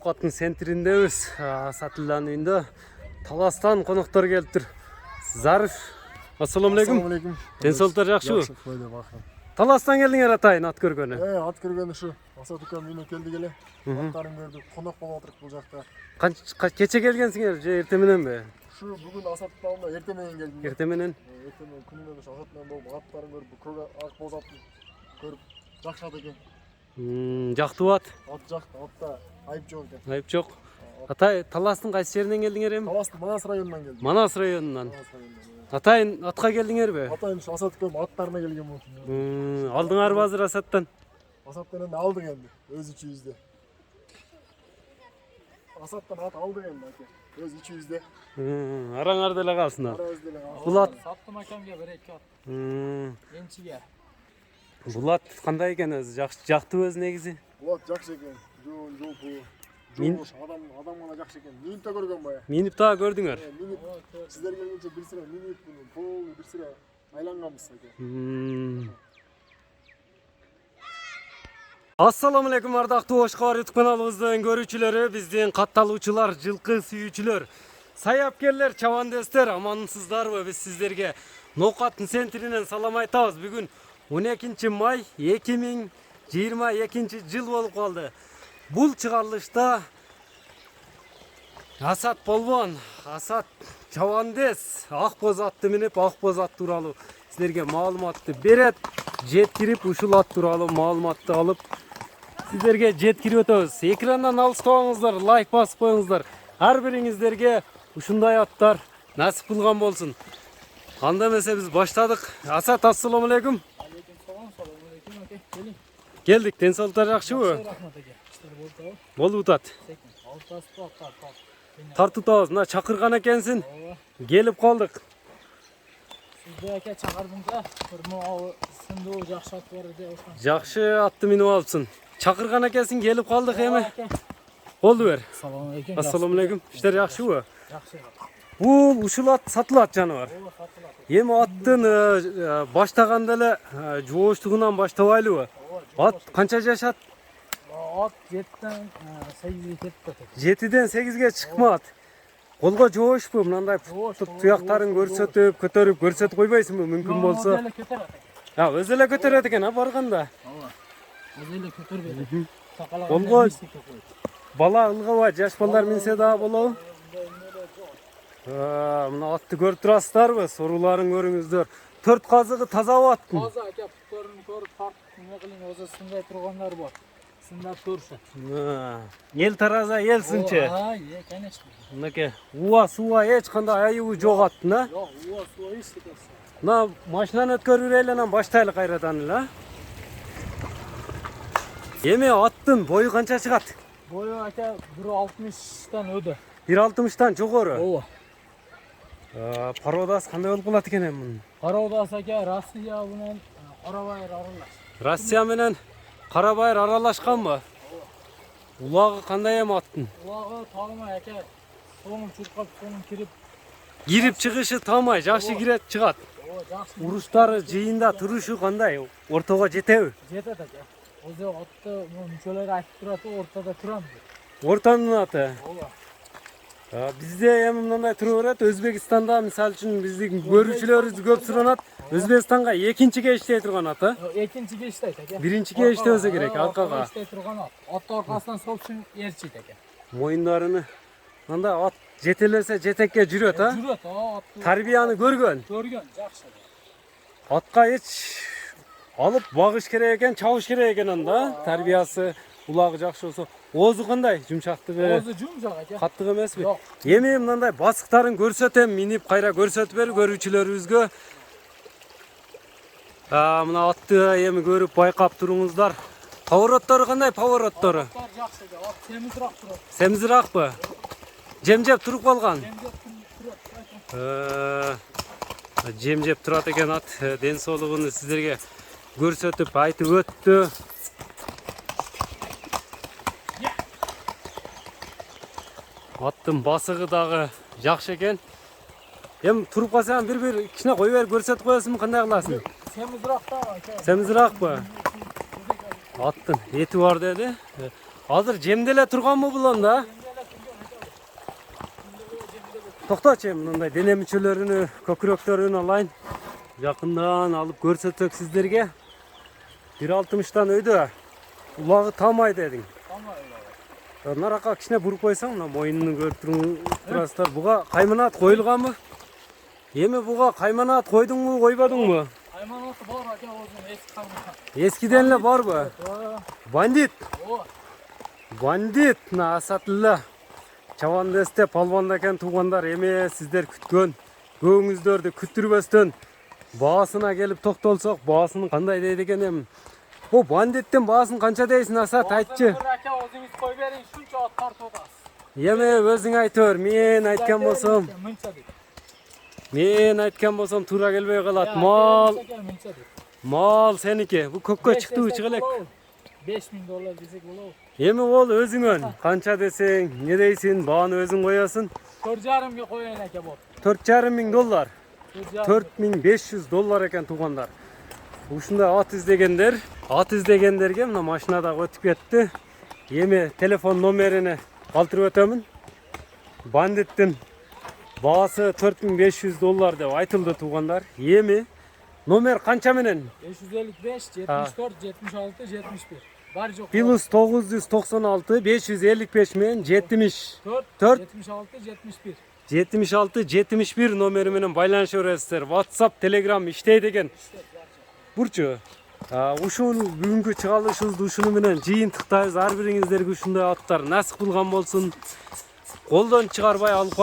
Ноокаттын центрindebиz. Сатылдан үйүндө Таластан коноктор келиптир. Зариф, ассаламу алейкум. Assalamu alaikum. Ден соолуктар жакшыбы? Жакшы, Кудай бакыр. Таластан келдиңер атайын ат көргөнү. Ат көргөн ушу Асат укам үйүнө келдик эле. Аттарын көрдүк, конок болуп отурдук бул жакта. Кече келгенсиңер же эртең мененби? Ушу бүгүн Асаттын алдына эртең менен келдим. Эртең менен. Эртең менен күнүнөн ушу Асат менен болуп аттарын көрүп, көк ак боз атын көрүп жакшат экен. Жактуу ат. Ат жакты, атта айып жок экен. Айып жок. Атай, Таластын кайсы жеринен келдиңер эми? Таластын Манас районунан келдим. Манас районунан. Атайын атка келдиңерби? Атайын ушу Асат укам аттарына келген болчу. Алдыңарбы азыр Асаттан? Асаттан эми алдык энди, өз ичибизде. Асаттан ат алдык энди аке, өз ичибизде. Араңар деле калсын. Арабыз деле. Бул ат Саттым акамга бир эки ат. Энчиге. Бул ат кандай экен өзү? Жактуу өзү негизи. Бул ат жакшы экен. Жоон, жолпу. Мен- Адам гана жакшы экен. Минип да көргөн бая. Минип дагы көрдүңөр. Минип сиздер келгенче бир сыра минип пол бир сыра айланганбыз аке. Ассаламу алейкум ардактуу Ош Кабар YouTube каналыбыздын көрүүчүлөрү, биздин катталуучулар, жылкы сүйүүчүлөр, саяккерлер, чабандестер, амансыздарбы? Биз сиздерге Ноокаттын центринен салам айтабыз. Бүгүн 12 май 2022 жыл болуп калды. Бул чыгарылышта Асат Полбон, Асат чабандес, ак боз атты минип, ак боз ат тууралуу сиздерге маалыматты берет. Жеткирип ушул ат тууралуу маалыматты алып сиздерге жеткирип өтөбүз. Экрандан алыстабаңыздар, лайк басып коюңуздар. Ар бириңиздерге ушундай аттар насип кылган болсун. Анда эмесе биз баштадык. Асат, ассаламу алейкум. Алейкум салам, салам алейкум аке. Келин. Келдик, ден соолуктар жакшыбы? Рахмат аке. Иштер болду. Болуп атат. Секин. Алтаспы аттар. Тартып атабыз. Мына чакырган экенсин. Келип калдык. Сизде аке чакырдым да. Бир могу сындуу жакшы ат бар деп ошон. Жакшы атты минип алыпсың. Чакырган экенсиң, келип калдык эми. Болду бер. Салам алейкум. Ассаламу алейкум. Иштер жакшыбы? Жакшы. Бул ушул ат сатылат жаныбар. Сатылат. Эми аттын баштаганда эле жооштугунан баштабайлыбы? Ат канча жашат? Ат 7ден 8ге кетти аке. 7ден 8ге чыкмат. Колго жоошпу? Мындай туяктарын көрсөтүп, көтөрүп көрсөтүп койбойсуңбу? Мүмкүн болсо. Өзү эле көтөрөт аке. Өзү эле көтөрөт экен, барганда. Ооба. Өзү эле көтөрбөйт. Колго бала ылгабай, жаш балдар минсе дагы болобу? Мына атты көрүп турасыздарбы? Сорууларын көрүңүздөр. 4 казыгы таза аттын. Таза аке, путтарын көрүп тартып неме кылың, өзү сындай тургандар бар. Сындап көрсө. Эл тараза элсинчи. Конечно. Мынакей уа сууга эч кандай айыбы жок аттын, а? Жок, уа суу эч кетет. Мына машинаны өткөрүп берели, анан баштайлы кайрадан эле. Эми аттын бою канча чыгат? Бою аке 1.60-тан өдө. 1.60-тан жогору. Ооба. Породасы кандай болуп калат экен эми мунун? Породасы аке Россия менен Карабайыр аралаш. Россия менен Карабайыр аралашканбы? Улагы кандай эми аттын? Улагы таамай аке. Соңун чуркап, соңун Кирип чыгышы таамай, жакшы кирет чыгат. Ооба, жакшы. Уруштары жыйында турушу кандай? Ортого жетеби? Жетет аке. Өзү атты мүчөлөр айтып турат, ортодо турам. Ортанын аты. Ооба. Бизде эми мындай тура берет. Өзбекстанда мисалы үчүн биздин көрүүчүлөрүбүз көп суранат. Өзбекстанга экинчиге иштей турган ат, а? Экинчиге иштейт аке. Биринчиге иштебесе керек, аркага. Иштей турган ат. Аттын аркасынан собчун ээрчийт аке. Моюндарыны анда ат жетелесе жетекке жүрөт, а? Жүрөт, атты. Тарбияны көргөн. Көргөн, жакшы. Атка эч алып багыш керек экен, чабыш керек экен анда. Тарбиясы улагы жакшы болсо. Оозу кандай? Жумшактыгы? Оозу жумшак аке. Каттык эмеспи? Жок. Эми мындай басыктарын көрсөтөм, минип кайра көрсөтүп бер көрүүчүлөрүбүзгө. Мына атты эми көрүп байкап туруңуздар. Повороттору кандай повороттору? Аттар жакшы аке. Ат семизирак турат. Семизиракпы? Жем-жеп туруп калган. Жем-жеп турат экен ат. Ден соолугуну сиздерге көрсөтүп айтып өттү. Аттын басыгы дагы жакшы экен. Эми туруп калсаң бир кичине кой берип көрсөтүп коесуңбу, кандай кыласың? Семизирак да аке. Семизиракпы? Аттын эти бар деди. Hazır jemdele turganmı bulan da? Toxtaçı mындай дене мүчөлөрүнү, көкүрөктөрүн алайын. Жакындан алып көрсөтсөк сиздерге. 1.60-тан өйдө. Улагы тамай дедиң. Наракка кичине буруп койсоң, мына моюнун көрүп турасыздар. Буга кайманат коюлганбы? Эми буга кайманат койдуңбу, койбодуңбу? Кайманаты бар ака өзүнүн эски кайманаты. Эскиден эле барбы? Бандит. О, Бандит, мына Асатылла. Чабандесте палванда экен туугандар, эми сиздер күткөн көңүздөрдү күттүрбөстөн баасына келип токтолсок, баасын кандай дейт экен эми? О, бандиттин баасын канча дейсиң Асат, айтчы. Ака өзүңүз кой бериң, шунча ат тартып атасыз. Эми өзүң айтып бер, мен айткан болсом, Мынча дейт. мен айткан болсом туура келбей калат. Мал сеники. Бу көккө чыктыбы, чыга элек. $5000 десек болобу? Эми ол өзүңөн. Канча десең, не дейсиң? Бааны өзүң коясың. $4,500 коюн ака болот. $4,500. $4,500. $4,500 экен туугандар. Ушундай ат издегендерге мына машинада өтүп кетти. Эми телефон номерини калтырып өтөмүн. Бандиттин баасы $4,500 деп айтылды туугандар. Эми номер канча менен? 555 74 76 71. Бар жок. Плюс 996 555 менен 74 76 71. 76-71 номери менен байланыша бересиздер. WhatsApp, Telegram иштейт экен. Бурчу. Ушул бүгүнкү чыгарылышыбызды ушуну менен жыйынтыктайбыз. Ар бириңиздерге ушундай аттар насып кылган болсун. Колдон чыгарбай алып